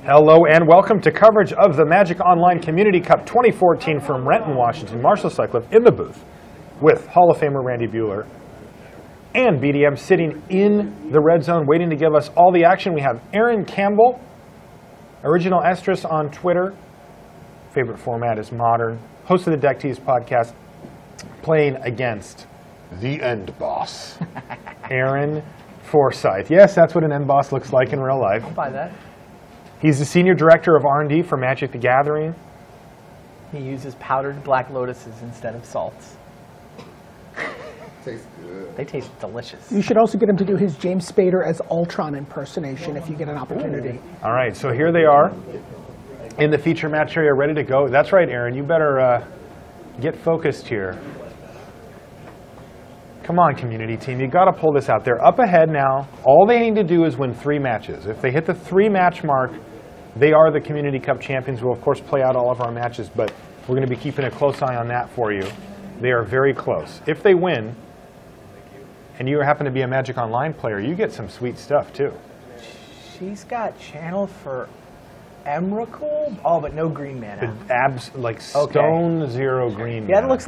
Hello and welcome to coverage of the Magic Online Community Cup 2014 from Renton, Washington. Marshall Sutcliffe in the booth with Hall of Famer Randy Buehler and BDM sitting in the red zone waiting to give us all the action. We have Erin Campbell, Original Estrus on Twitter. Favorite format is Modern. Host of the Deck Tease podcast, playing against the End Boss, Aaron Forsyth. Yes, that's what an End Boss looks like in real life. I'll buy that. He's the Senior Director of R&D for Magic the Gathering. He uses powdered black lotuses instead of salts. Tastes good. They taste delicious. You should also get him to do his James Spader as Ultron impersonation if you get an opportunity. All right, so here they are in the feature match area, ready to go. That's right, Aaron. You better get focused here. Come on, community team. You got to pull this out. They're up ahead now. All they need to do is win 3 matches. If they hit the 3-match mark, they are the Community Cup champions. We'll, of course, play out all of our matches, but we're going to be keeping a close eye on that for you. They are very close. If they win, and you happen to be a Magic Online player, you get some sweet stuff, too. She's got channel for Emrakul? Oh, but no green mana. Like stone zero green. Yeah, that looks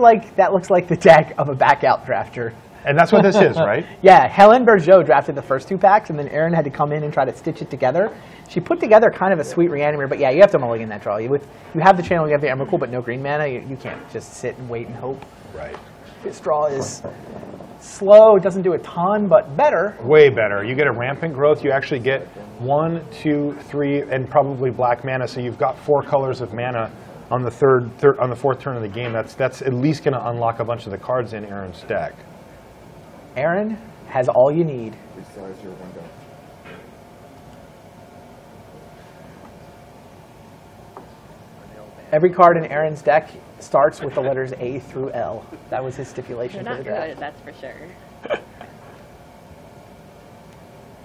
like the deck of a back-out drafter. And that's what this is, right? Yeah, Helen Bergeau drafted the first 2 packs, and then Erin had to come in and try to stitch it together. She put together kind of a sweet reanimator, but yeah, you have to mulligan that draw. You have the channel, you have the Emrakul, but no green mana. You can't just sit and wait and hope. Right. This draw is slow. It doesn't do a ton, but better. Way better. You get a rampant growth. You actually get 1, 2, 3, and probably black mana. So you've got 4 colors of mana on the on the 4th turn of the game. That's at least going to unlock a bunch of the cards in Erin's deck. Erin has all you need. Resize your window. Every card in Erin's deck starts with the letters A through L. That was his stipulation They're for the not draft. good, that's for sure.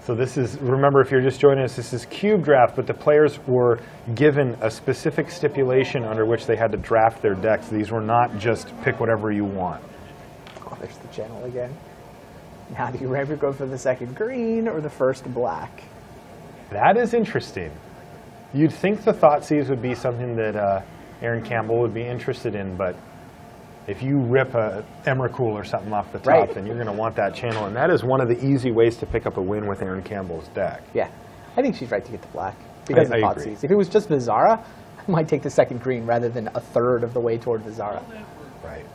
So this is, remember if you're just joining us, this is Cube Draft, but the players were given a specific stipulation under which they had to draft their decks. These were not just pick whatever you want. Oh, there's the channel again. Now, do you rather go for the second green or the first black? That is interesting. You'd think the Thoughtseize would be something that Erin Campbell would be interested in, but if you rip a Emrakul or something off the top, Right. then you're going to want that channel, and that is one of the easy ways to pick up a win with Erin Campbell's deck. Yeah, I think she's right to get the black because I of agree. Thoughtseize. If it was just Vizara, I might take the second green rather than a third of the way toward Vizara. Right.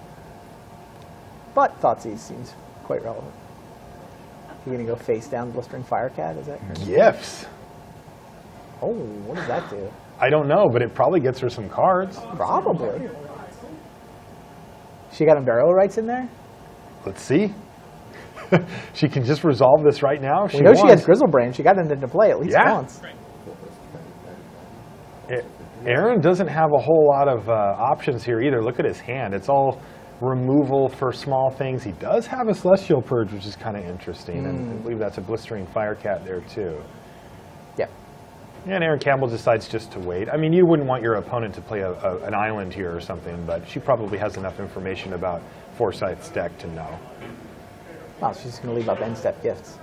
But Thoughtseize seems quite relevant. You're going to go face down Blistering Firecat, is it? Gifts. Oh, what does that do? I don't know, but it probably gets her some cards. Probably. She got Unburial Rights in there? Let's see. She can just resolve this right now if We she know wants. she has Grizzlebrand. She got it into play at least Yeah. once. Erin doesn't have a whole lot of options here either. Look at his hand. It's all removal for small things. He does have a Celestial Purge, which is kind of interesting. And I believe that's a Blistering Firecat there, too. Yep. And Erin Campbell decides just to wait. I mean, you wouldn't want your opponent to play an island here or something, but she probably has enough information about Forsyth's deck to know. Oh, she's just going to leave up end-step gifts.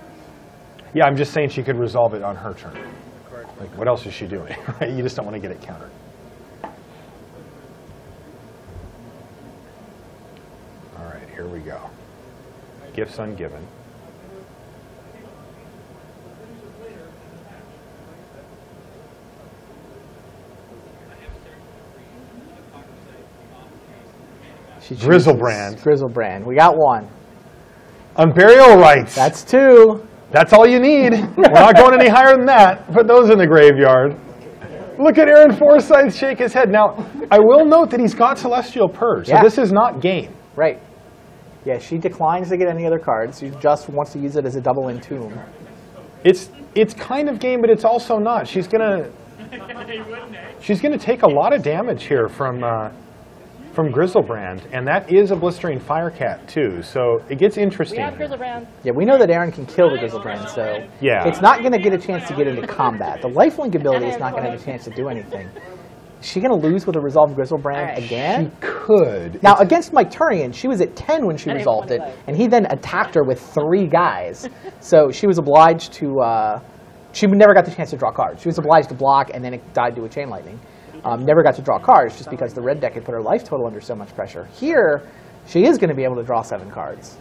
Yeah, I'm just saying she could resolve it on her turn. Like, what else is she doing? Right? You just don't want to get it countered. All right, here we go. Gifts ungiven. She chooses Grizzlebrand. Grizzlebrand. We got one. Unburial Rights. That's 2. That's all you need. We're not going any higher than that. Put those in the graveyard. Look at Aaron Forsyth shake his head. Now, I will note that he's got Celestial Purge, so Yeah. this is not game. Right. Yeah, she declines to get any other cards. She just wants to use it as a double entomb. It's kind of game, but it's also not. She's gonna take a lot of damage here from Grizzlebrand, and that is a Blistering Firecat too. So it gets interesting. We have Grizzlebrand. Yeah, we know that Erin can kill the Grizzlebrand, so Yeah. it's not going to get a chance to get into combat. The lifelink ability is not going to have a chance to do anything. Is she going to lose with a resolved Grizzlebrand again? She could. Now, against Mike Turian, she was at 10 when she resolved it, and he then attacked her with 3 guys. So she was obliged to she never got the chance to draw cards. She was obliged to block, and then it died to a Chain Lightning. Never got to draw cards just because the red deck had put her life total under so much pressure. Here, she is going to be able to draw 7 cards,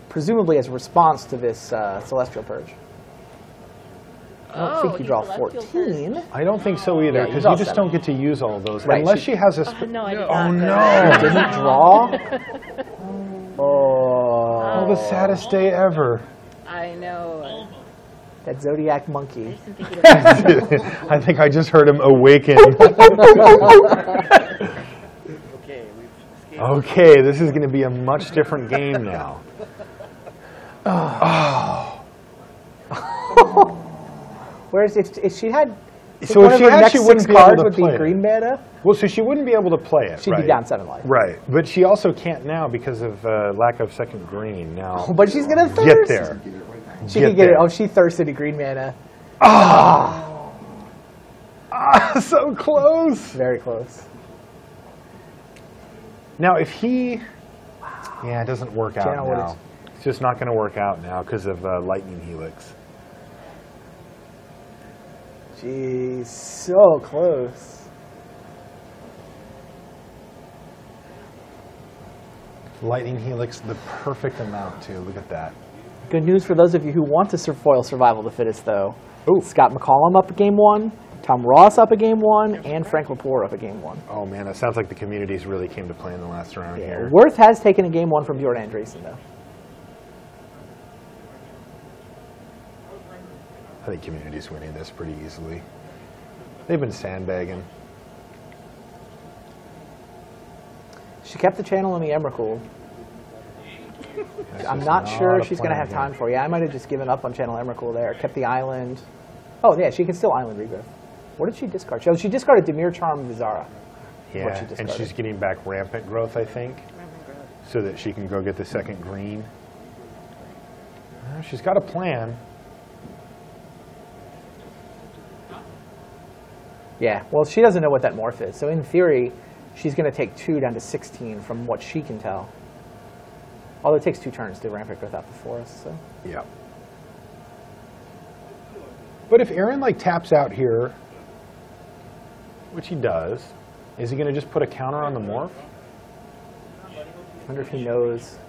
presumably as a response to this Celestial Purge. I don't think you draw 14. I don't think so either, Yeah, because draw you just 7. don't get to use all of those. Right, Unless she has a... No, I did Oh, not. no. Didn't draw? Oh, the saddest day ever. I know. That Zodiac Monkey. I think I just heard him awaken. Okay, this is going to be a much different game now. Whereas if she had, So one if of she her had, next she 6 wouldn't be able cards to would be play it. green mana, Well, so she wouldn't be able to play it, she'd right? be down 7 life. Right, but she also can't now because of lack of second green now. But she's gonna thirst. Get there. She Get could get it. there. Oh, she thirsted a green mana. So close. Very close. Now, if he... Yeah, it doesn't work out Channel now. Woods. It's just not going to work out now because of Lightning Helix. Jeez, so close. Lightning Helix, the perfect amount, too. Look at that. Good news for those of you who want to foil Survival of the Fittest, though. Ooh. Scott MacCallum up at game 1, Tom Ross up at game 1, and Frank Lepore up at game 1. Oh, man, it sounds like the communities really came to play in the last round here. Worth has taken a game 1 from Björn Andreasson, though. I think community's winning this pretty easily. They've been sandbagging. She kept the channel in the Emrakul. I'm not sure she's going to have time for. Yeah, I might have just given up on Channel Emrakul there. Kept the island. Oh, yeah, she can still island regrowth. What did she discard? She discarded Demir Charm Vizara. Yeah, and she's getting back rampant growth, I think, so that she can go get the second green. She's got a plan. Yeah, well, she doesn't know what that morph is. So in theory, she's going to take 2 down to 16 from what she can tell. Although it takes 2 turns to rampant growth out the forest. So. Yeah. But if Erin taps out here, which he does, is he going to just put a counter on the morph? I wonder if he knows.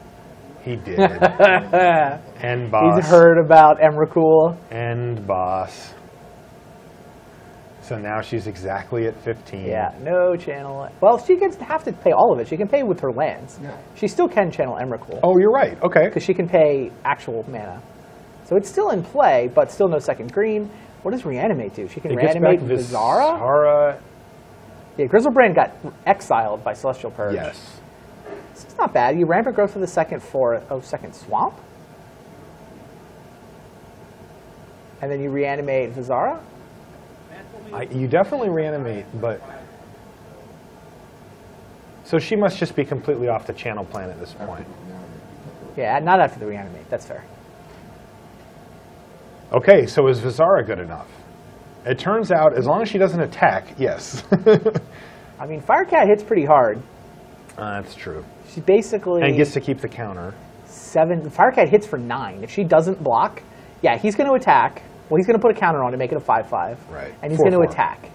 He did. End boss. He's heard about Emrakul. End boss. So now she's exactly at 15. Yeah, no channel. Well, she can have to pay all of it. She can pay with her lands. Yeah. She still can channel Emrakul. Oh, you're right. Okay. Because she can pay actual mana. So it's still in play, but still no second green. What does Reanimate do? She can It gets reanimate back Vizara? Vizara. Yeah, Grizzlebrand got exiled by Celestial Purge. Yes. So it's not bad. You rampant growth for the second second swamp. And then you reanimate Vizara? You definitely reanimate, but... So she must just be completely off the channel plan at this point. Yeah, not after the reanimate. That's fair. Okay, so is Vizara good enough? It turns out, as long as she doesn't attack, yes. I mean, Firecat hits pretty hard. That's true. She basically... And gets to keep the counter. 7. Firecat hits for 9. If she doesn't block, yeah, he's going to attack. Well, he's going to put a counter on to make it a 5/5. Right. And he's going to 4/4. attack.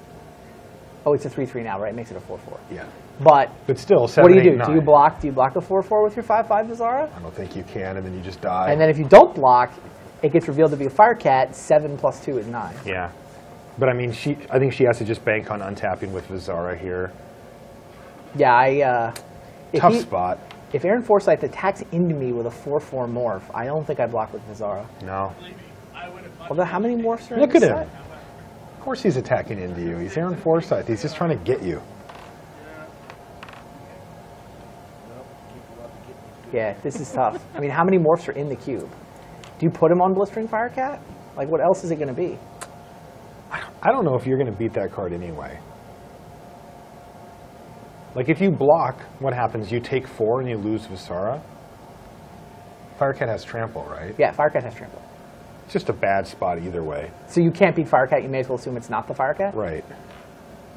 Oh, it's a 3/3 now, right? It makes it a 4/4. Yeah. But still, 7, what do you 8, do? 9. Do you block? Do you block the 4/4 with your 5/5 Vizara? I don't think you can, and then you just die. And then if you don't block, it gets revealed to be a Firecat. 7 + 2 is 9. Yeah. But I mean, I think she has to just bank on untapping with Vizara here. Yeah, Tough spot. If Erin Forsyth attacks into me with a 4/4 morph, I don't think I block with Vizara. No. Although, how many morphs are in Look at this him. set? Of course he's attacking into you. He's Erin Forsyth. He's just trying to get you. Yeah, this is tough. I mean, how many morphs are in the cube? Do you put him on Blistering Firecat? Like, what else is it going to be? I don't know if you're going to beat that card anyway. Like, if you block, what happens? You take 4 and you lose Vizara? Firecat has trample, right? Yeah, Firecat has trample. It's just a bad spot either way. So you can't beat Firecat, you may as well assume it's not the Firecat? Right.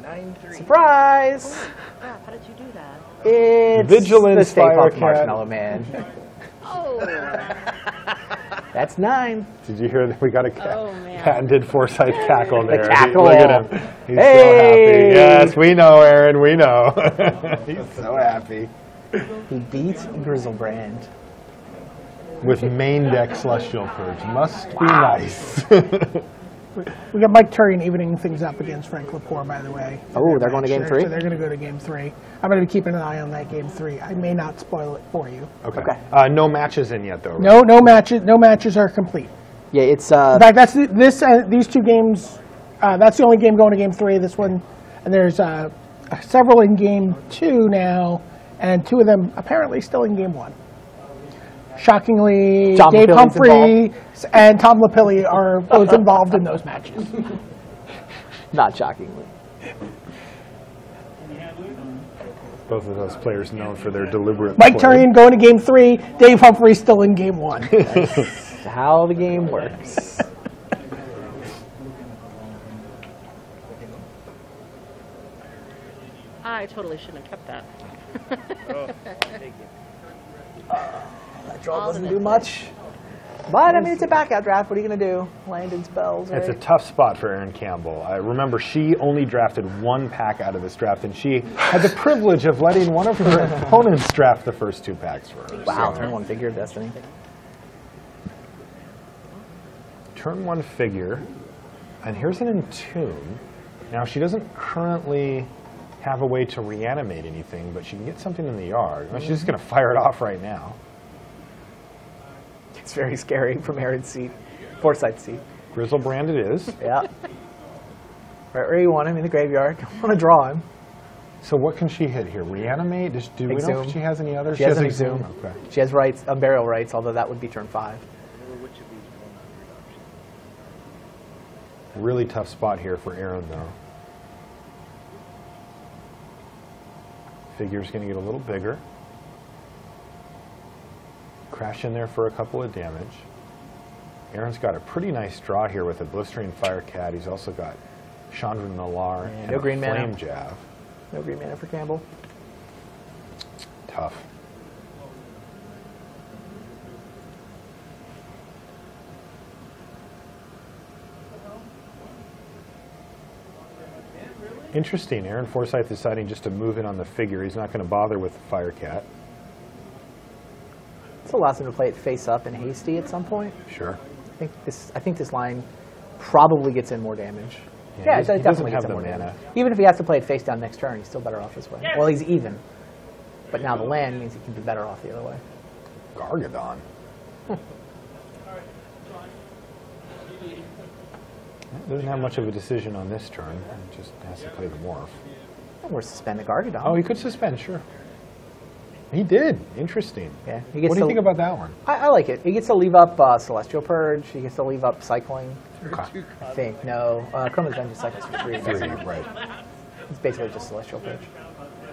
9-3. Surprise! Crap, how did you do that? It's Vigilance the Stay Puft Firecat. Marshmallow Man. Oh. That's 9. Did you hear that we got a Oh, man. patented Forsyth cackle there? cackle. Look at him. He's so Hey! happy. Yes, we know, Aaron. We know. He's so happy. He beat Grizzlebrand. With main deck Celestial Purge. Must be nice. We got Mike Turian evening things up against Frank Lepore, by the way. Oh, they're going to game 3? So they're going to go to game 3. I'm going to be keeping an eye on that game 3. I may not spoil it for you. Okay. Okay. No matches in yet, though, right? No matches. No matches are complete. Yeah, it's In fact, that's these 2 games. That's the only game going to game 3. This one, and there's several in game 2 now, and 2 of them apparently still in game 1. Shockingly, Tom Dave Lapilli's Humphrey and Tom Lapilli are both involved in those matches. not shockingly. Both of those players known for their deliberate Mike play. Turian going to game 3. Dave Humphrey still in game 1. That's how the game works. I totally shouldn't have kept that. That draw All doesn't the do next much. But, I mean, it's a back-out draft. What are you going to do? Landon spells, right? It's a tough spot for Erin Campbell. I remember she only drafted 1 pack out of this draft, and she had the privilege of letting one of her opponents draft the first 2 packs for her. Wow, So, turn 1 figure of Destiny. turn 1 figure, and here's an Entomb. Now, she doesn't currently have a way to reanimate anything, but she can get something in the yard. Well, she's just going to fire it off right now. It's very scary from Aaron's seat. Forsyth's seat. Grizzlebrand it is. Yeah. Right where you want him, in the graveyard. I want to draw him. So what can she hit here? Reanimate? Do we know Exhume. if she has any others? She has an Exhume. Okay. She has rights, burial rights, although that would be turn 5. Really tough spot here for Erin, though. Figure's going to get a little bigger. Crash in there for a couple of damage. Aaron's got a pretty nice draw here with a Blistering Firecat. He's also got Chandra Nalar and no a green mana. Flame Jav. No green mana for Campbell. Tough. Interesting. Aaron Forsyth deciding just to move in on the figure. He's not going to bother with the Firecat. This allows him to play it face up and hasty at some point. Sure. I think this line probably gets in more damage. Yeah, he it doesn't definitely have gets in the more mana. damage. Even if he has to play it face down next turn, he's still better off this way. Well, he's even. But now the land means he can be better off the other way. Gargadon. Doesn't have much of a decision on this turn. He just has to play the morph. Or suspend the Gargadon. Oh, he could suspend, sure. He did. Interesting. Yeah, What do you think about that one? I like it. He gets to leave up Celestial Purge. He gets to leave up Cycling. Okay. I think. No. Chroma's Vengeance cycles for 3. 3, right. It's basically just Celestial Purge.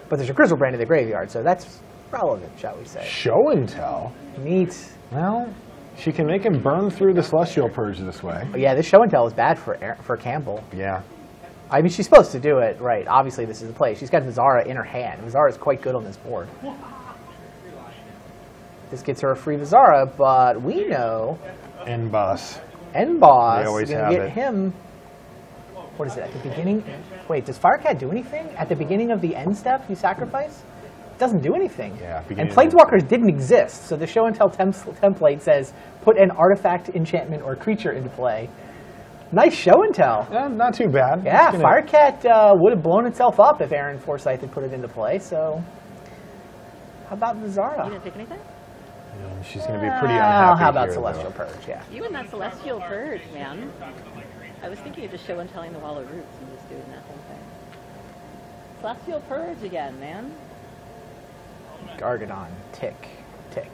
But there's a Grizzlebrand in the graveyard, so that's relevant, shall we say. Show and tell. Neat. Well, she can make him burn through the Celestial Purge this way. But yeah, this show and tell is bad for Campbell. Yeah. I mean, she's supposed to do it, right? Obviously, this is the play. She's got Vizara in her hand. Vizara is quite good on this board. This gets her a free Vizara, but we know And boss. N-Boss They always is going have to get it. him. What is it, at the beginning? Wait, does Firecat do anything? At the beginning of the end step, you sacrifice? It doesn't do anything. Yeah, And beginning of Planeswalkers didn't exist, so the show and tell template says put an artifact, enchantment, or creature into play. Nice show and tell. Not too bad. Yeah, It's gonna- Firecat would have blown itself up if Aaron Forsyth had put it into play, so how about Vizara? You didn't take anything? She's going to be pretty unhappy How about here, Celestial though. Purge, yeah. You and that Celestial Purge, man. I was thinking of just show and telling the Wall of Roots and just doing that whole thing. Celestial Purge again, man. Gargadon, tick, tick.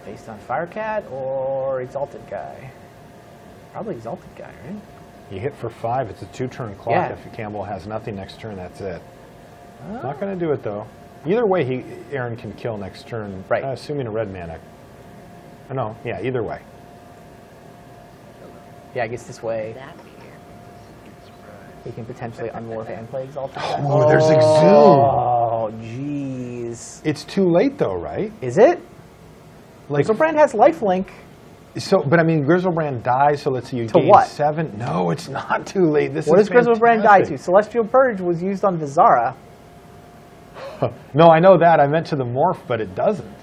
Based on Firecat or Exalted Guy? Probably Exalted Guy, right? You hit for 5. It's a 2-turn clock. Yeah. If Campbell has nothing next turn, that's it. Not going to do it, though. Either way, Aaron can kill next turn, Right. Assuming a red mana. No, yeah, either way. Yeah, I guess this way That here. he can potentially unmorph and play Exalted Guy. Oh, there's Exhume. Oh, jeez. It's too late, though, right? Is it? Like, Grizzlebrand has lifelink. so, but I mean, Grizzlebrand dies, so let's see, you To gain what? 7. No, it's not too late. This What is does Grizzlebrand die to? fantastic. Celestial Purge was used on Vizara. No, I know that. I meant to the morph, but it doesn't.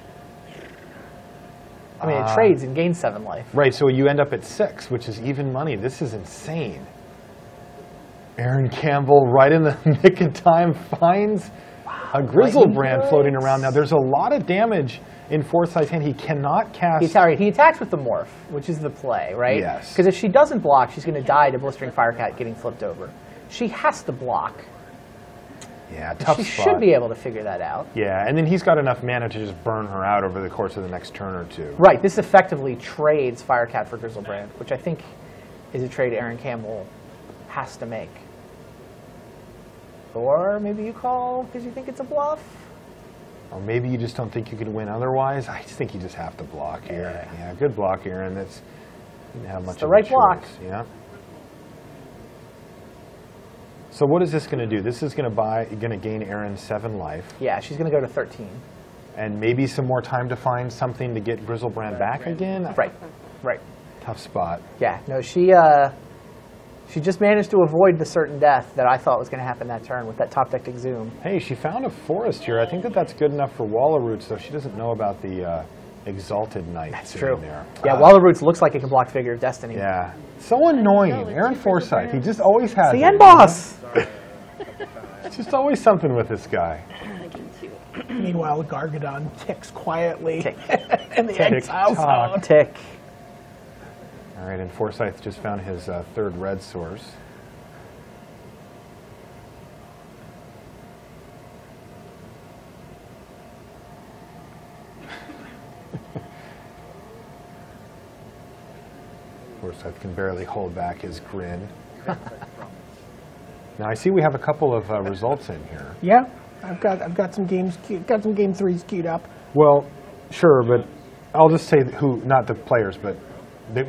I mean, it trades and gains 7 life. Right, so you end up at 6, which is even money. This is insane. Erin Campbell, right in the nick of time, finds a Grizzlebrand floating around. Now, there's a lot of damage in Forsyth's hand. He cannot cast... He attacks with the morph, which is the play, right? Yes. Because if she doesn't block, she's going to die to Blistering Firecat getting flipped over. She has to block. Yeah, tough She spot. should be able to figure that out. Yeah, and then he's got enough mana to just burn her out over the course of the next turn or two. Right, this effectively trades Firecat for Grizzlebrand, which I think is a trade Erin Campbell has to make. Or maybe you call because you think it's a bluff. Or maybe you just don't think you can win otherwise. I just think you just have to block here. Yeah, good block, Erin. That's you didn't have much the of right a block. choice. Yeah. So what is this going to do? This is going to gain Erin 7 life, Yeah, she's going to go to 13. and maybe some more time to find something to get Grizzlebrand back again. Right, right. Tough spot. Yeah, no, she just managed to avoid the certain death that I thought was going to happen that turn with that top deck Exhume. Hey, she found a forest here. I think that's good enough for Walla Roots, though she doesn't know about the Exalted Knight sitting True. there. Yeah, Walla Roots looks like it can block Figure of Destiny. Yeah. So annoying. Aaron Forsyth. He just always has The it, end you know? boss! It's just always something with this guy. Meanwhile, Gargadon ticks quietly Tick. in the Tick exile tock. zone. Tick. All right, and Forsyth just found his 3rd red source. Forsyth can barely hold back his grin. Now I see we have a couple of results in here. Yeah, I've got some games, got some game 3s queued up. Well, sure, but I'll just say who, not the players, but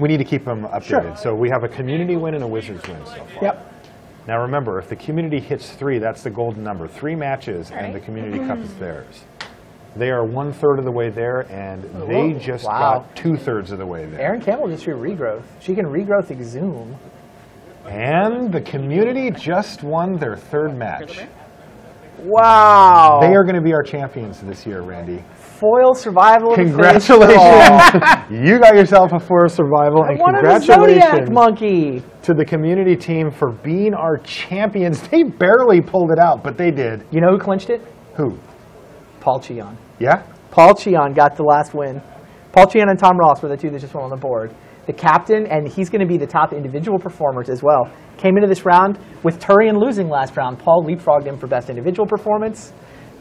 we need to keep them updated. Sure. So we have a community win and a Wizards win so far. Yep. Now remember, if the community hits 3, that's the golden number. 3 matches and the community cup is theirs. They are 1/3 of the way there, and they just Wow. got 2/3 of the way there. Erin Campbell just drew regrowth. She can regrowth Exhume. And the community just won their 3rd match. Wow! They are going to be our champions this year, Randy. Foil survival. of the Congratulations! You got yourself a 4 survival, and One of the Zodiac congratulations monkey. to the community team for being our champions. They barely pulled it out, but they did. You know who clinched it? Who? Paul Cheon. Yeah? Paul Cheon got the last win. Paul Cheon and Tom Ross were the 2 that just went on the board. The captain, and he's going to be the top individual performers as well, came into this round with Turian losing last round. Paul leapfrogged him for best individual performance.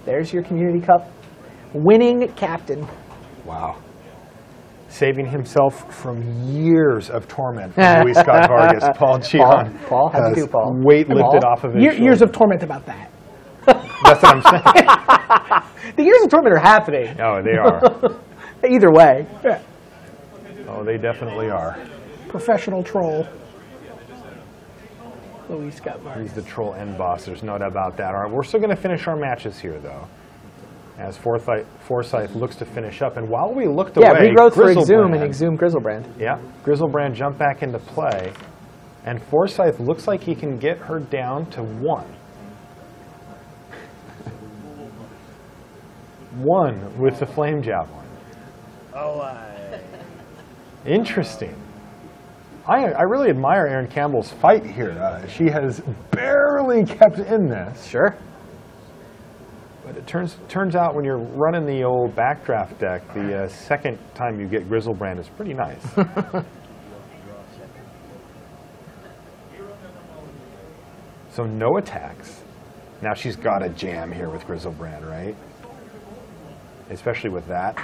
There's your Community Cup winning captain. Wow. Saving himself from years of torment from Luis Scott Vargas. Paul Cheon. Paul, how'd you has do, Paul? weight Paul? lifted off of his Years of shoulders. torment about that. That's what I'm saying. The years of tournament are happening. Oh, they are. Either way. Yeah. Oh, they definitely are. Professional troll. Luis Scott Vargas. He's the troll end boss. There's no doubt about that. All right, we're still going to finish our matches here, though, as Forsyth looks to finish up. And while we looked Yeah, away, regrowth for Exhume and Grizzlebrand- Exhume Grizzlebrand. Yeah, Grizzlebrand jumped back into play, and Forsyth looks like he can get her down to 1. 1 with the Flame Javelin. Interesting. I really admire Erin Campbell's fight here. She has barely kept in this. Sure. But it turns out when you're running the old backdraft deck, the second time you get Grizzlebrand is pretty nice. So no attacks. Now she's got a jam here with Grizzlebrand, right? Especially with that.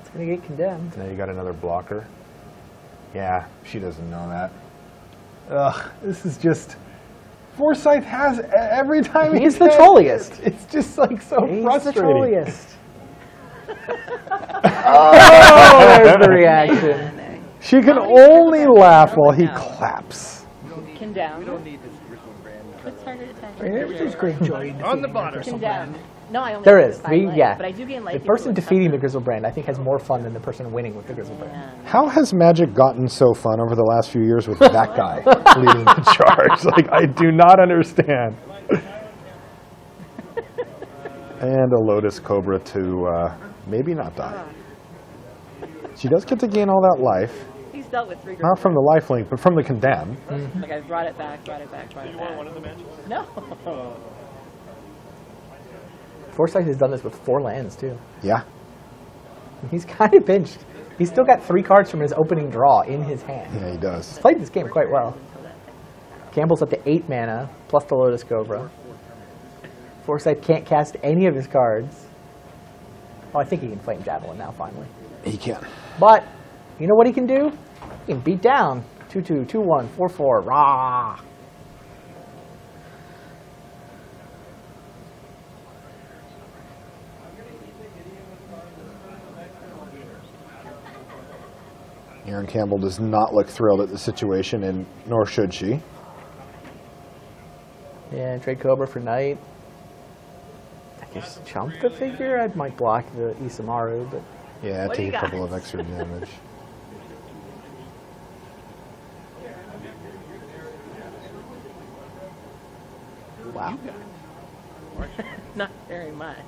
It's going to get condemned. Now you got another blocker. Yeah, she doesn't know that. Ugh, this is just... Forsyth has every time He's he the can. trolliest. It's just like so He's the frustrating. trolliest. Oh, there's the reaction. She can only laugh while he claps. Condemn. We don't need this Grizzlebrand. What's harder to I mean, there's great joy in On the defeating bottom. Condemn. No, I only There get is. the side life, Yeah. But I do gain life. The equal person to defeating the custom. Grizzlebrand, I think, has more fun than the person winning with the Grizzlebrand. Man. How has Magic gotten so fun over the last few years with that guy leading the charge? Like, I do not understand. And a Lotus Cobra to maybe not die. She does get to gain all that life. He's dealt with 3 Not from the life link, but from the condemn. Like I brought it back, brought it back, brought it back. One of the matches? No. Forsyth has done this with 4 lands, too. Yeah. He's kind of pinched. He's still got 3 cards from his opening draw in his hand. Yeah, he does. He's played this game quite well. Campbell's up to 8 mana, plus the Lotus Cobra. Forsyth can't cast any of his cards. Oh, I think he can Flame Javelin now, finally. He can. But, you know what he can do? He can beat down. 2/2, 2/1, 4/4, rah! Erin Campbell does not look thrilled at the situation, and nor should she. Yeah, trade Cobra for Knight. I guess chump the figure. I might block the Isamaru, but Yeah, What do you take a couple got? of extra damage. wow. Not very much.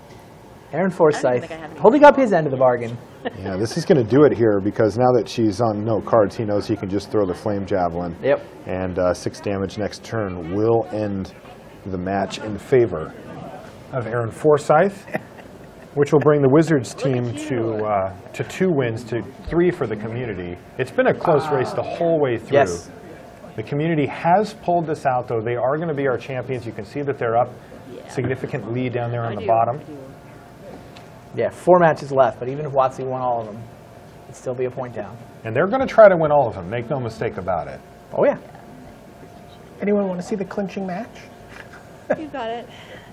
Aaron I Forsyth don't think I have any holding up his end of the bargain. Yeah, this is going to do it here because now that she's on no cards, he knows he can just throw the Flame Javelin. Yep. And 6 damage next turn will end the match in favor of Aaron Forsyth, which will bring the Wizards team to 2 wins to 3 for the community. It's been a close race the whole way through. Yes. The community has pulled this out, though. They are going to be our champions. You can see that they're up. Significant lead down there on the bottom. Yeah, 4 matches left, but even if Watsy won all of them, it'd still be a point down. And they're going to try to win all of them. Make no mistake about it. Oh, yeah. Anyone want to see the clinching match? You got it.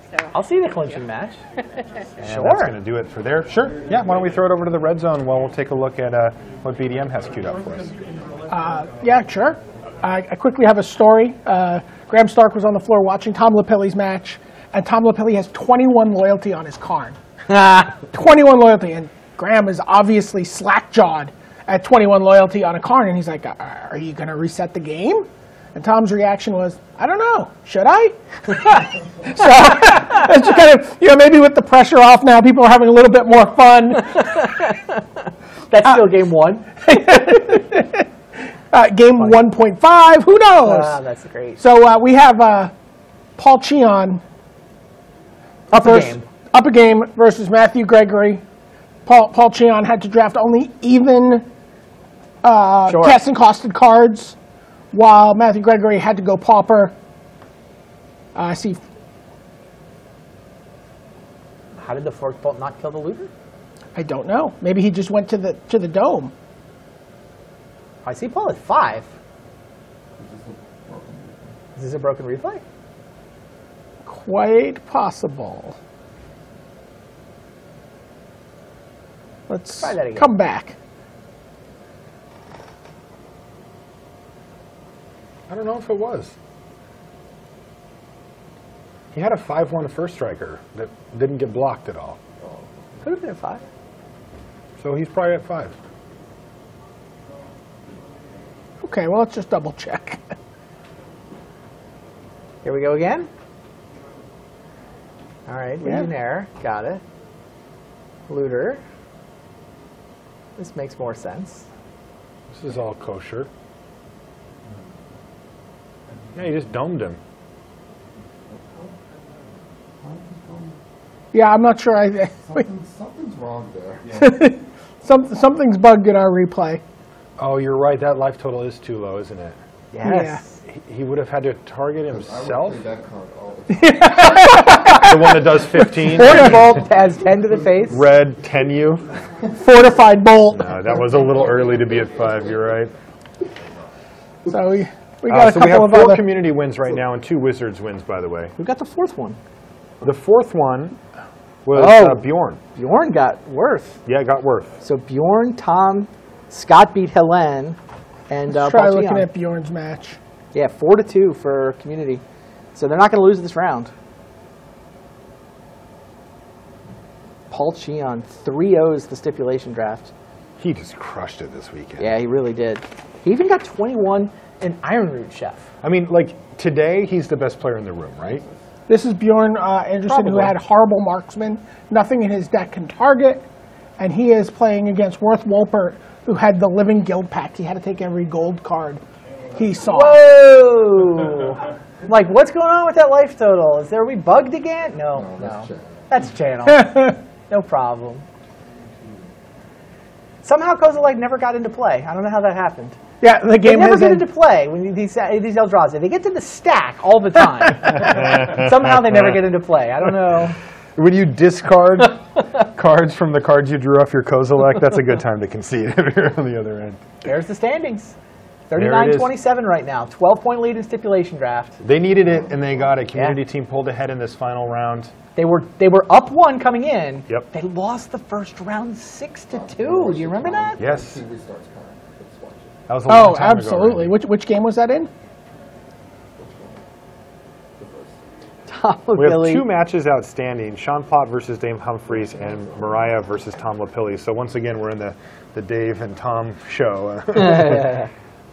So I'll see the clinching match. And that's going to do it for there. Sure. Yeah, why don't we throw it over to the red zone while we'll take a look at what BDM has queued up for us. Yeah, sure. I quickly have a story. Graham Stark was on the floor watching Tom Lepelle's match, and Tom Lepelle has 21 loyalty on his Karn. 21 loyalty, and Graham is obviously slack-jawed at 21 loyalty on a Karn, and he's like, are you going to reset the game? And Tom's reaction was, I don't know, should I? So it's just kind of, maybe with the pressure off now, people are having a little bit more fun. That's still game 1. Game 1.5, who knows? That's great. So we have Paul Cheon Up a game. up a game versus Matthew Gregory. Paul Cheon had to draft only even cast and costed cards, while Matthew Gregory had to go pauper. I see. How did the Fork Bolt not kill the looter? I don't know. Maybe he just went to the dome. I see Paul at 5. Is this a broken replay? Quite possible. Let's Try that again. come back. I don't know if it was. He had a 5/1 first striker that didn't get blocked at all. Could have been a 5. So he's probably at 5. Okay, well, let's just double check. Here we go again. All right, Yeah. Legionnaire. Got it. Looter. This makes more sense. This is all kosher. Yeah, you just domed him. Yeah, I'm not sure. Something's wrong there. Something's bugged in our replay. Oh, you're right. That life total is too low, isn't it? Yes. He would have had to target I would himself. play that card all the time. The one that does 15. Fork Bolt has 10 to the face. Red 10U. Fortified bolt. No, that was a little early to be at 5. You're right. So we got a So we couple have of 4 other. community wins right now and 2 Wizards wins, by the way. We got the 4th one. The 4th one was Oh. Bjorn. Bjorn got Worth. Yeah, it got worth. So Bjorn, Tom, Scott beat Helen, and Let's try Paul looking Cheon. at Bjorn's match. Yeah, 4-2 for community. So they're not going to lose this round. Paul Cheon, 3-0s the stipulation draft. He just crushed it this weekend. Yeah, he really did. He even got 21 in Iron Root Chef. I mean, like, today, he's the best player in the room, right? This is Björn Andreasson, who Probably. had horrible marksman. Nothing in his deck can target. And he is playing against Worth Wolpert, who had the Living Guild Pact. He had to take every gold card he saw. Whoa! I'm like, what's going on with that life total? Is we bugged again? No. That's channel. No problem. Somehow Kozilek never got into play. I don't know how that happened. Yeah, the They game never has get ended. into play when these Eldrazi. They get to the stack all the time. Somehow they never get into play. I don't know. When you discard cards from the cards you drew off your Kozilek, that's a good time to concede if you're on the other end. There's the standings. There it is. 39-27 right now. 12-point lead in stipulation draft. They needed it, and they got it. Community team pulled ahead in this final round. They were up 1 coming in. Yep. They lost the first round 6-2. Do you remember that? Yes. TV starts counting. Let's watch it. That was a long Oh, time ago, absolutely. Randy. Which game was that in? Tom We have Billy. 2 matches outstanding, Sean Plott versus Dave Humphreys and Mariah versus Tom Lepore. So once again, we're in the Dave and Tom show.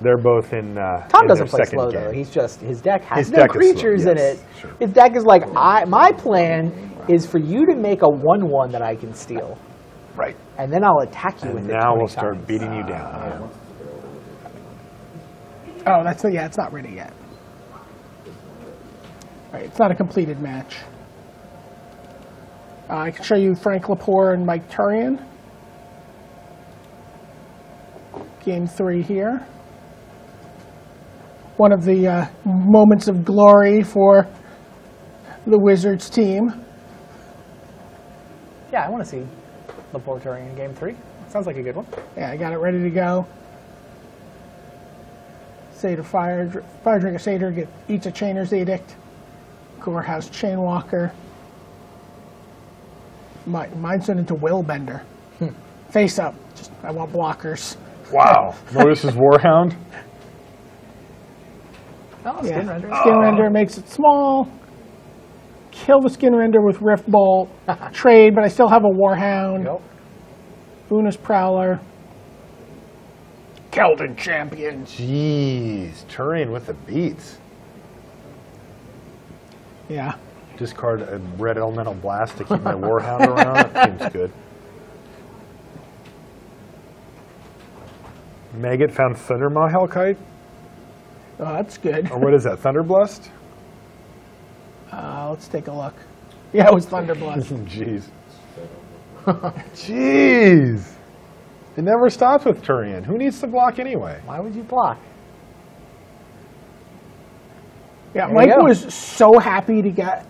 They're both in Tom in doesn't their play second slow game. though. He's just his deck has His no deck is slow, creatures in yes, it. sure. His deck is like my plan is for you to make a 1/1 that I can steal, Right. and then I'll attack you And with it. now 20 we'll start times. beating you down. Oh, it's not ready yet. Right, it's not a completed match. I can show you Frank Lepore and Mike Turian. Game 3 here. One of the moments of glory for the Wizards team. Yeah, I want to see Lepore in Game 3. Sounds like a good one. Yeah, I got it ready to go. Satyr Fire Drinker Satyr eats a Chainer's Edict. Corehouse Chainwalker. Mine's turned into Willbender. Face up. I want blockers. Wow. Modus's Warhound. Oh, Skin Render. Skin Render makes it small. Kill the Skin Render with Rift Bolt. Trade, but I still have a Warhound. Yep. Una's Prowler. Keldon Champion. Jeez. Turian with the beats. Yeah. Discard a red elemental blast to keep my Warhound around. That seems good. Maggot found Thundermaw Hellkite? Oh, that's good. Or what is that, Thunderblust? Let's take a look. Yeah, it was Thunderblast. Jeez. Jeez. It never stops with Turian. Who needs to block anyway? Why would you block? Yeah, There Mike you go. was so happy to get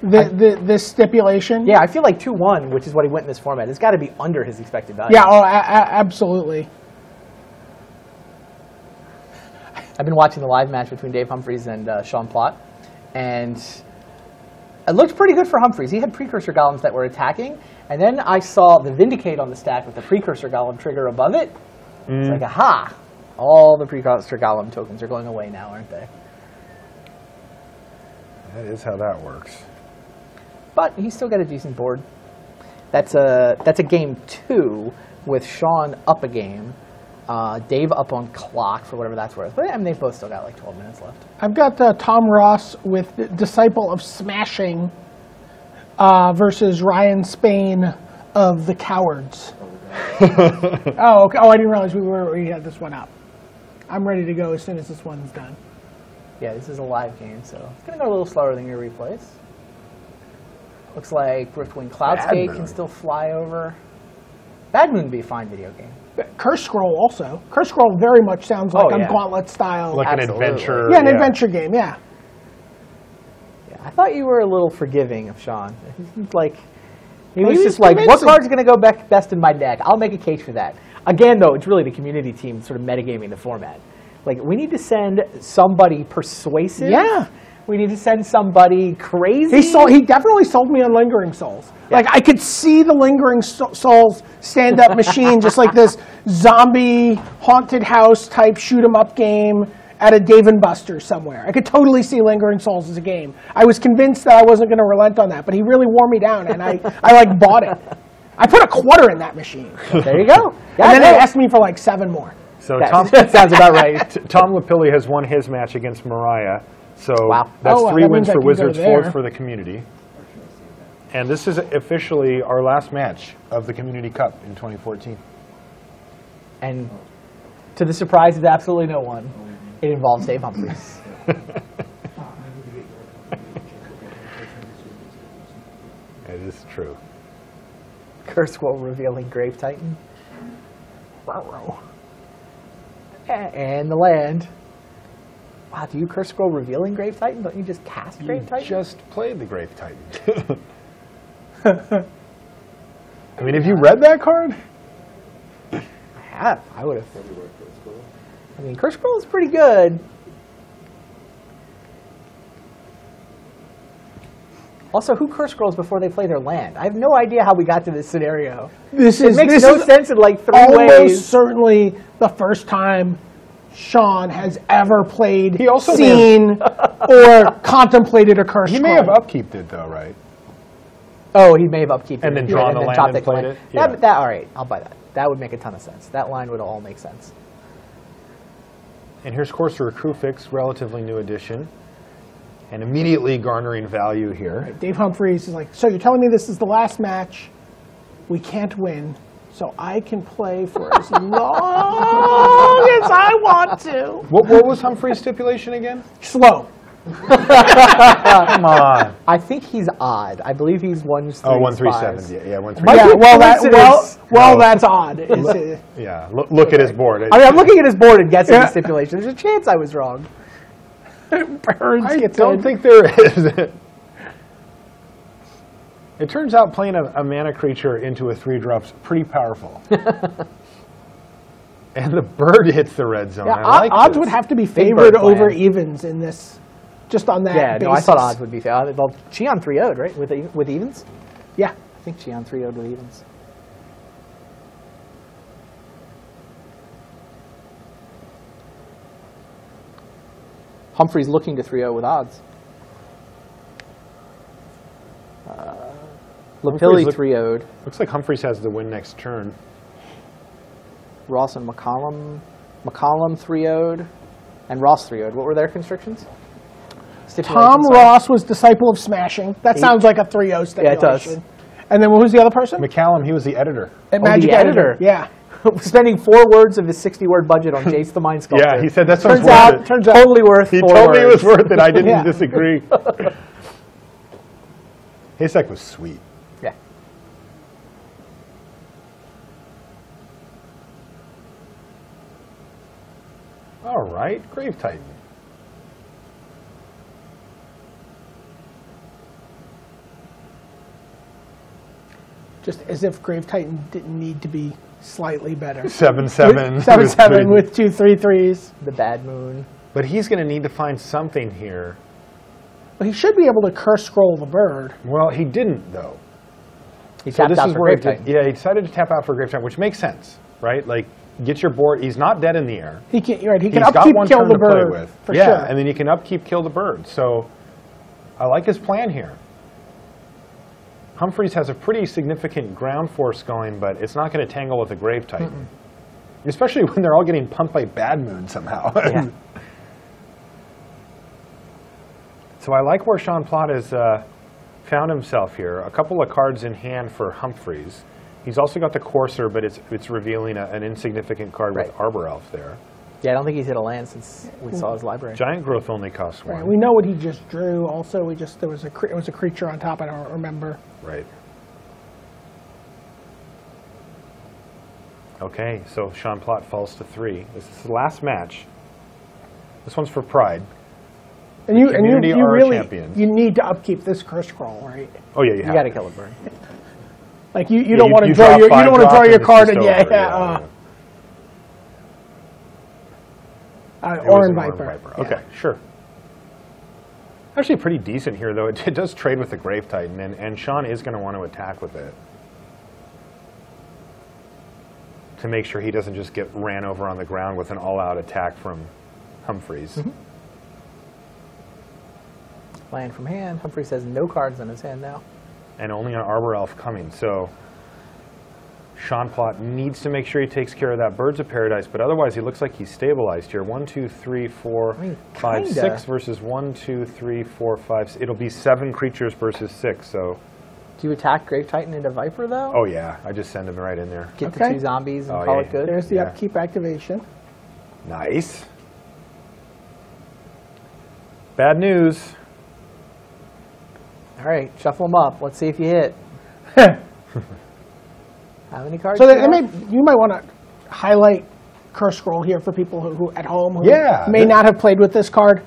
this stipulation. Yeah, I feel like 2-1, which is what he went in this format. It's got to be under his expected value. Yeah, absolutely. I've been watching the live match between Dave Humphreys and Sean Plott, and it looked pretty good for Humphreys. He had precursor golems that were attacking, and then I saw the Vindicate on the stack with the precursor golem trigger above it. It's like, aha! All the precursor golem tokens are going away now, aren't they? That is how that works. But he's still got a decent board. That's a game 2 with Sean up a game, Dave up on clock for whatever that's worth. But I mean, they've both still got like 12 minutes left. I've got Tom Ross with Disciple of Smashing versus Ryan Spain of the Cowards. Oh, okay. Oh, I didn't realize we had this one up. I'm ready to go as soon as this one's done. Yeah, this is a live game, so it's going to go a little slower than your replays. Looks like Riftwing Cloudscape Moon. can still fly over. Bad Moon would be a fine video game. Curse Scroll also. Curse Scroll very much sounds like Oh, a yeah. Gauntlet style. Like an Absolutely. adventure. yeah, an adventure game, yeah. Yeah, I thought you were a little forgiving of Sean. Like, he was was just like, what convincing. card's going to go best in my deck? I'll make a case for that. Again, though, it's really the community team sort of metagaming the format. Like, we need to send somebody persuasive. Yeah. We need to send somebody crazy. He definitely sold me on Lingering Souls. Like, I could see the Lingering Souls stand-up machine, just like this zombie haunted house type shoot 'em up game. at a Dave & Buster's somewhere. I could totally see Lingering Souls as a game. I was convinced that I wasn't going to relent on that, but he really wore me down, and I like bought it. I put $0.25 in that machine. There you go. And then they asked me for like 7 more. So That sounds about right. Tom Lepore has won his match against Mariah. So Wow. that's Oh, 3 that wins means I for can go Wizards, there. 4 for the community. And this is officially our last match of the Community Cup in 2014. And to the surprise of absolutely no one, it involves Dave Humphries. It is true. Curse Scroll revealing Grave Titan. And the land. Wow, do you Curse Scroll revealing Grave Titan? Don't you just cast Grave Titan? Just played the Grave Titan. I mean, have you read that card? I have. I would have. I mean, Curse Scroll is pretty good. Also, who Curse Scrolls before they play their land? I have no idea how we got to this scenario. It makes no sense in like 3 almost ways. certainly the first time Cheon has ever played, He also seen, or contemplated a curse He may have scroll. upkeeped it, though, right? Oh, he may have upkeep And then drawn the land chopped and the played land. it? Yeah. That, all right, I'll buy that. That would make a ton of sense. That line would all make sense. And here's Corsair Crucifix, relatively new addition. And immediately garnering value here. Dave Humphries is like, so you're telling me this is the last match, we can't win, so I can play for as long as I want to. What was Humphrey's stipulation again? Slow. Come on. I think he's odd. I believe he's 137. Oh, 137. Yeah, 137. Might Yeah, be a coincidence. well, No. that's odd. It's, Yeah, look at his board. I mean, I'm looking at his board and guessing the stipulation. There's a chance I was wrong. Burns I gets don't in. think there is. It turns out playing a mana creature into a 3-drop's pretty powerful. And the bird hits the red zone. Yeah, I like odds this. would have to be Big favored bird over plan. evens in this, just on that Yeah, basis. no, I thought odds would be fair. Well, Cheon 3-0'd, right? With evens? Yeah. I think Cheon 3-0'd with evens. Humphries looking to 3-0 with odds. Lapilli look- 3-0'd. Looks like Humphreys has the win next turn. Ross and MacCallum. MacCallum 3-0'd. And Ross 3-0'd. What were their constrictions? Tom Stipulations, sorry. Ross was Disciple of Smashing. That sounds like a 3-0 stipulation. Yeah, it does. And then what was the other person? MacCallum, he was the editor. At Oh, Magic the editor. Yeah. Spending 4 words of his 60-word budget on Jace the Mind Sculptor. Yeah, he said that sounds Turns worth out, it. turns out, Totally worth He 4 told words. me it was worth it. I didn't Yeah. disagree. His deck was sweet. Yeah. All right, Grave Titan. just as if Grave Titan didn't need to be slightly better. 7/7. 7/7 with 2 3/3s. The Bad Moon. But he's going to need to find something here. But he should be able to curse scroll the bird. Well, he didn't, though. He So tapped this out is for where Grave Titan. yeah, he decided to tap out for Grave Titan, which makes sense, right? Like, get your board. He's not dead in the air. He can, you're right, he can He's got upkeep one kill turn the to play bird with. for yeah, sure. and then you can upkeep kill the bird. So I like his plan here. Humphreys has a pretty significant ground force going, but it's not going to tangle with a Grave Titan. Especially when they're all getting pumped by Bad Moon somehow. Yeah. So I like where Sean Plott has found himself here. A couple of cards in hand for Humphreys. He's also got the Courser, but it's revealing an insignificant card with Right. Arbor Elf there. Yeah, I don't think he's hit a land since we saw his library. Giant Growth only costs Right, one. we know what he just drew. Also, it was a creature on top. I don't remember. Right. Okay, so Sean Plott falls to 3. This is the last match. This one's for Pride. And you community are really champions. you need to upkeep this curse scroll, right? Oh yeah, you You have got to to. kill a bird. Like you Yeah, don't want to you draw drop your you five, don't want to drop, draw your and it's card just and yeah, over, It was Orin an Viper. Okay, sure. Actually pretty decent here, though. It does trade with the Grave Titan, and Sean is going to want to attack with it. To make sure he doesn't just get ran over on the ground with an all-out attack from Humphreys. Land from hand. Humphreys has no cards in his hand now. And only an Arbor Elf coming. So Sean Plott needs to make sure he takes care of that Birds of Paradise, but otherwise he looks like he's stabilized here. 1, 2, 3, 4, 5, 6 versus 1, 2, 3, 4, 5. It'll be 7 creatures versus 6. So. Do you attack Grave Titan into Viper though? Oh yeah, I just send him right in there. Get the 2 zombies and call it good. There's the upkeep activation. Nice. Bad news. All right, shuffle them up. Let's see if you hit. How many cards? So you might want to highlight Curse Scroll here for people who at home who may not have played with this card.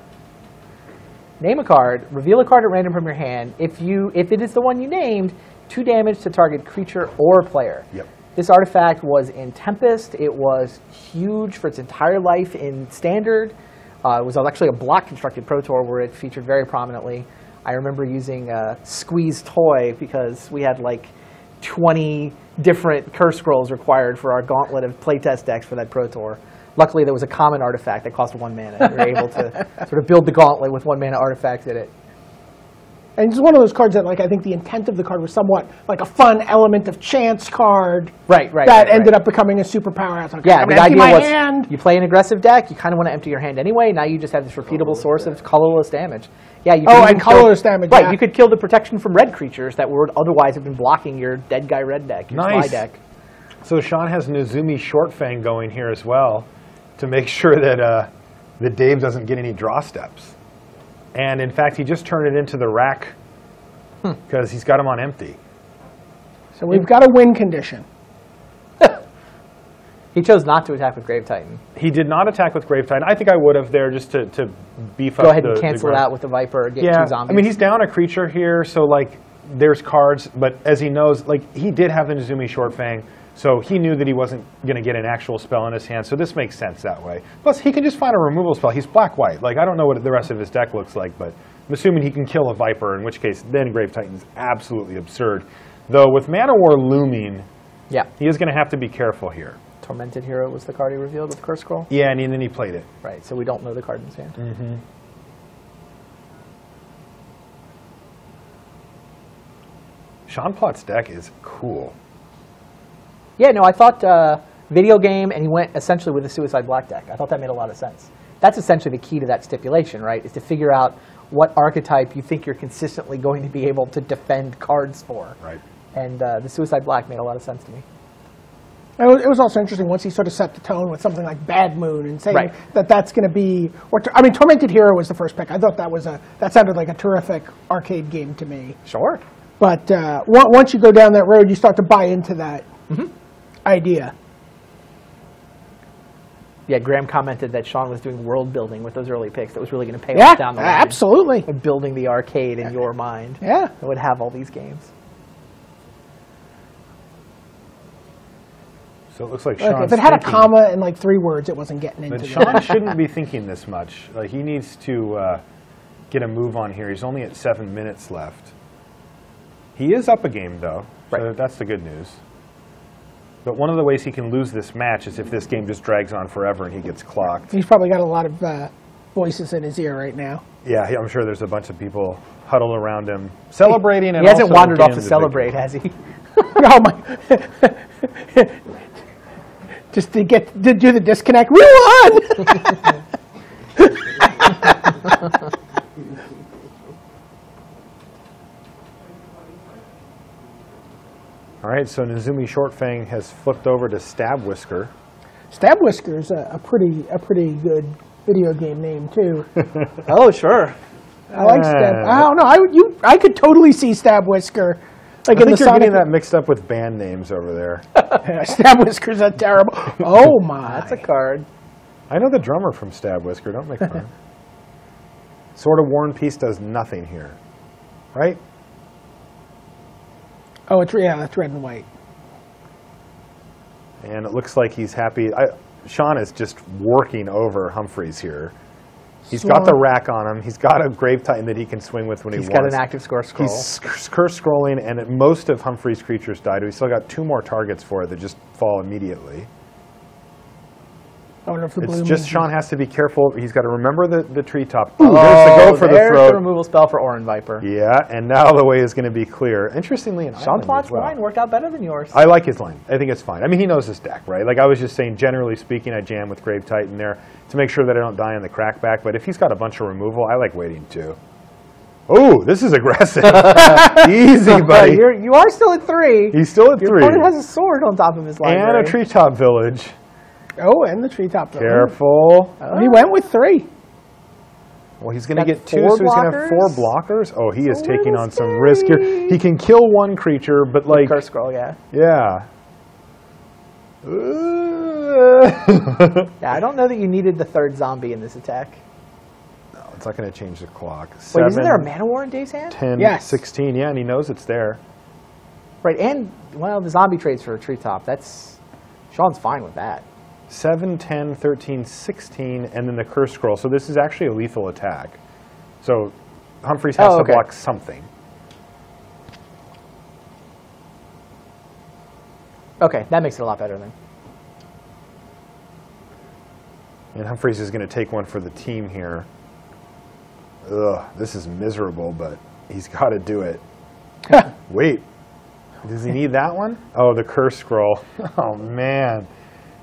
Name a card. Reveal a card at random from your hand. If it is the one you named, 2 damage to target creature or player. Yep. This artifact was in Tempest. It was huge for its entire life in Standard. It was actually a block constructed Pro Tour where it featured very prominently. I remember using Squeeze Toy because we had like 20 different Curse Scrolls required for our gauntlet of playtest decks for that Pro Tour. Luckily, there was a common artifact that cost 1 mana. We were able to sort of build the gauntlet with 1 mana artifacts in it. And it's one of those cards that, like, I think the intent of the card was somewhat like a fun element of chance card. That ended up becoming a superpower. Like, yeah, the idea was you play an aggressive deck, you kind of want to empty your hand anyway. Now you just have this repeatable source of colorless damage. Yeah, you and colorless damage. Right, you could kill the protection from red creatures that would otherwise have been blocking your dead guy red deck, your fly deck. So Sean has Nezumi Shortfang going here as well to make sure that Dave doesn't get any draw steps. And in fact, he just turned it into the rack because he's got him on empty. So we've got a win condition. He chose not to attack with Grave Titan. He did not attack with Grave Titan. I think I would have there just to beef up. Go ahead and cancel it out with the Viper or get 2 zombies. I mean, he's down a creature here, so like there's cards, but as he knows, like he did have the Nezumi Shortfang, so he knew that he wasn't going to get an actual spell in his hand, so this makes sense that way. Plus, he can just find a removal spell. He's black-white. Like, I don't know what the rest of his deck looks like, but I'm assuming he can kill a Viper, in which case then Grave Titan's absolutely absurd. Though with Mana War looming, he is going to have to be careful here. Tormented Hero was the card he revealed with Curse Scroll? Yeah, and then he played it. Right, so we don't know the card in his hand. Sean Plott's deck is cool. Yeah, no, I thought video game, and he went essentially with the Suicide Black deck. I thought that made a lot of sense. That's essentially the key to that stipulation, right, is to figure out what archetype you think you're consistently going to be able to defend cards for. Right. And the Suicide Black made a lot of sense to me. It was also interesting once he sort of set the tone with something like Bad Moon and saying that that's going to be. I mean, Tormented Hero was the first pick. I thought that sounded like a terrific arcade game to me. Sure. But once you go down that road, you start to buy into that idea. Yeah, Graham commented that Sean was doing world building with those early picks. That was really going to pay off down the line. Absolutely. Building the arcade in your mind. Yeah. That would have all these games. So it looks like Sean's if it had a comma and like 3 words, it wasn't getting into it. But Sean shouldn't be thinking this much. Like, he needs to get a move on here. He's only at 7 minutes left. He is up a game, though. So that's the good news. But one of the ways he can lose this match is if this game just drags on forever and he gets clocked. He's probably got a lot of voices in his ear right now. Yeah, I'm sure there's a bunch of people huddled around him celebrating. He hasn't wandered off to celebrate, has he? Oh my! Just to do the disconnect. We won! All right, so Nezumi Shortfang has flipped over to Stab Whisker. Stab Whisker is a pretty good video game name too. Oh, sure. I like Stab. I don't know. I could totally see Stab Whisker. Like I think you're getting that mixed up with band names over there. Stab Whisker's a terrible. Oh my! That's a card. I know the drummer from Stab Whisker. Don't make fun. Sword of Worn Peace does nothing here, right? Oh, that's red and white. And it looks like he's happy. Sean is just working over Humphreys here. He's got the rack on him. He's got a Grave Titan that he can swing with when he wants. He's got an active Curse Scroll. He's Curse Scrolling, and most of Humphreys' creatures died. He's still got 2 more targets for it that just fall immediately. I wonder if the blue It's just means Cheon has to be careful. He's got to remember the treetop. Oh, Ooh, there's the go for the there's throat. the removal spell for Orin Viper. Yeah, and now the way is going to be clear. Interestingly, in Sean Island Plott's as well. line worked out better than yours. I like his line. I think it's fine. I mean, he knows his deck, right? Like I was just saying, generally speaking, I jam with Grave Titan there to make sure that I don't die on the crackback. But if he's got a bunch of removal, I like waiting too. Oh, this is aggressive. Easy, buddy. You are still at 3. He's still at Your 3. opponent has a sword on top of his library. And a treetop village. Oh, and the treetop. Careful. He went with 3. Well, he's going to Got get 2, 4 so he's going to have 4 blockers. Oh, he is taking on some risk here. He can kill one creature, but like... Curse Scroll, yeah. Yeah. Yeah, I don't know that you needed the 3rd zombie in this attack. No, it's not going to change the clock. Wait, isn't there a Mana War in Dave's hand? 10, Yes. 16, yeah, and he knows it's there. Right, and, well, the zombie trades for a treetop. That's... Sean's fine with that. 7, 10, 13, 16, and then the curse scroll. So this is actually a lethal attack. So Humphreys has to block something. Okay, that makes it a lot better then. And Humphreys is going to take one for the team here. Ugh, this is miserable, but he's got to do it. Wait, does he need that one? Oh, the curse scroll. Oh, man.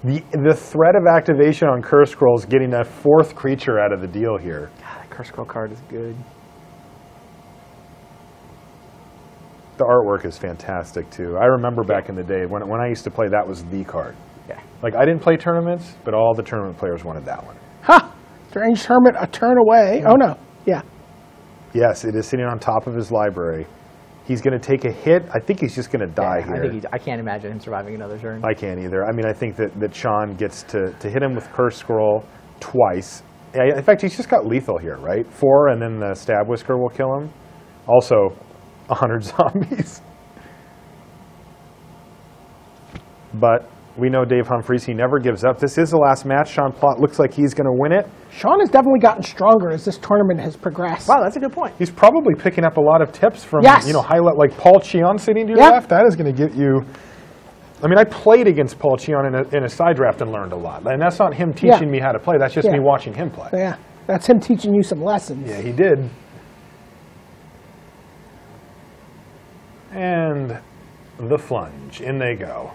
The threat of activation on curse scrolls getting a 4th creature out of the deal here. God, that Curse Scroll card is good. The artwork is fantastic, too. I remember back in the day when I used to play, that was the card. Yeah. Like, I didn't play tournaments, but all the tournament players wanted that one. Ha! Strange Hermit, a turn away. Oh, no. Yeah. Yes, it is sitting on top of his library. He's going to take a hit. I think he's just going to die here. I can't imagine him surviving another turn. I can't either. I mean, I think that Cheon gets to hit him with Curse Scroll twice. In fact, he's just got lethal here, right? 4, and then the Stab Whisker will kill him. Also, 100 zombies. But we know Dave Humphreys, he never gives up. This is the last match. Sean Plott looks like he's going to win it. Sean has definitely gotten stronger as this tournament has progressed. Wow, that's a good point. He's probably picking up a lot of tips from, highlight like Paul Cheon sitting to your left. That is going to get you... I mean, I played against Paul Cheon in a side draft and learned a lot. And that's not him teaching me how to play. That's just me watching him play. Yeah, that's him teaching you some lessons. Yeah, he did. And the flunge. In they go.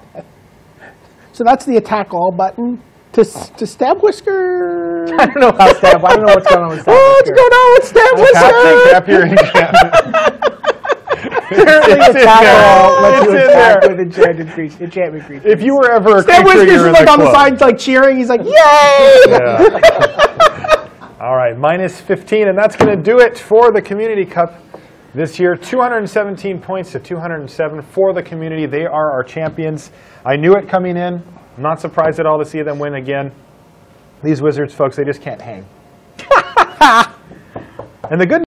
So that's the attack all button. To Stab Whisker. I don't know how Stab. I don't know what's going on with Stab What's Whisker. going on with Stab Whisker? Tap your enchantment. Apparently, attack all lets you It's in attack there. with enchantment creatures. If you were ever a Stab creature, Whisker's you're in just like the on the club. side, like cheering. He's like, yay! Yeah. All right, minus 15, and that's going to do it for the Community Cup this year. 217 points to 207 for the community. They are our champions. I knew it coming in. I'm not surprised at all to see them win again. These Wizards, folks, they just can't hang. And the good